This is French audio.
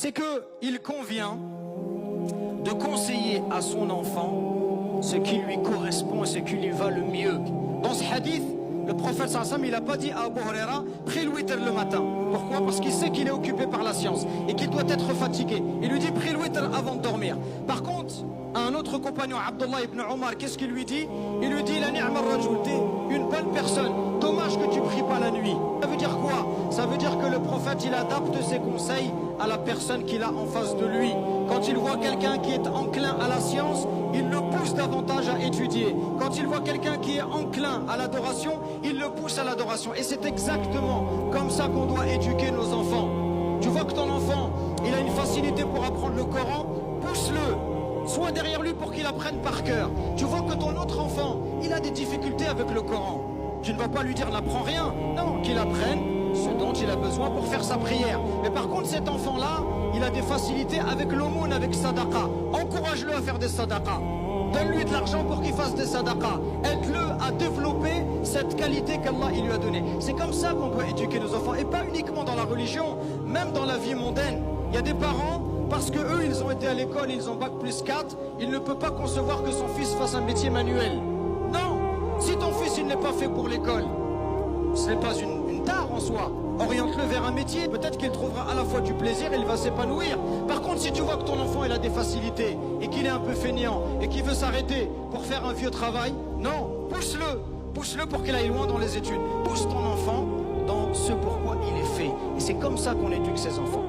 c'est qu'il convient de conseiller à son enfant ce qui lui correspond et ce qui lui va le mieux. Dans ce hadith, le prophète sallallahu alayhi wa sallam, il n'a pas dit à Abu Huraira, prie le witr le matin. Pourquoi? Parce qu'il sait qu'il est occupé par la science et qu'il doit être fatigué. Il lui dit, prie le witr avant de dormir. Par contre, à un autre compagnon, Abdullah ibn Omar, qu'est-ce qu'il lui dit? Il lui dit, la ni'ma ar-rajul, t'es une bonne personne. Dommage que tu pries pas la nuit. Ça veut dire quoi? Ça veut dire que le prophète, il adapte ses conseils à la personne qu'il a en face de lui. Quand il voit quelqu'un qui est enclin à la science, il le pousse davantage à étudier. Quand il voit quelqu'un qui est enclin à l'adoration, il le pousse à l'adoration. Et c'est exactement comme ça qu'on doit éduquer nos enfants. Tu vois que ton enfant, il a une facilité pour apprendre le Coran, pousse-le. Sois derrière lui pour qu'il apprenne par cœur. Tu vois que ton autre enfant, il a des difficultés avec le Coran. Tu ne vas pas lui dire n'apprends rien. Non, qu'il apprenne ce dont il a besoin pour faire sa prière. Mais par contre, cet enfant-là, il a des facilités avec l'aumône, avec sadaqa. Encourage-le à faire des sadaqa. Donne-lui de l'argent pour qu'il fasse des sadaqa. Aide-le à développer cette qualité qu'Allah lui a donnée. C'est comme ça qu'on doit éduquer nos enfants. Et pas uniquement dans la religion, même dans la vie mondaine. Il y a des parents, parce que eux, ils ont été à l'école, ils ont bac plus 4, ils ne peuvent pas concevoir que son fils fasse un métier manuel. Non, si ton fils, il n'est pas fait pour l'école, ce n'est pas une tare en soi. Oriente-le vers un métier, peut-être qu'il trouvera à la fois du plaisir et il va s'épanouir. Par contre, si tu vois que ton enfant, il a des facilités et qu'il est un peu fainéant et qu'il veut s'arrêter pour faire un vieux travail, non, pousse-le. Pousse-le pour qu'il aille loin dans les études. Pousse ton enfant dans ce pourquoi il est fait. Et c'est comme ça qu'on éduque ses enfants.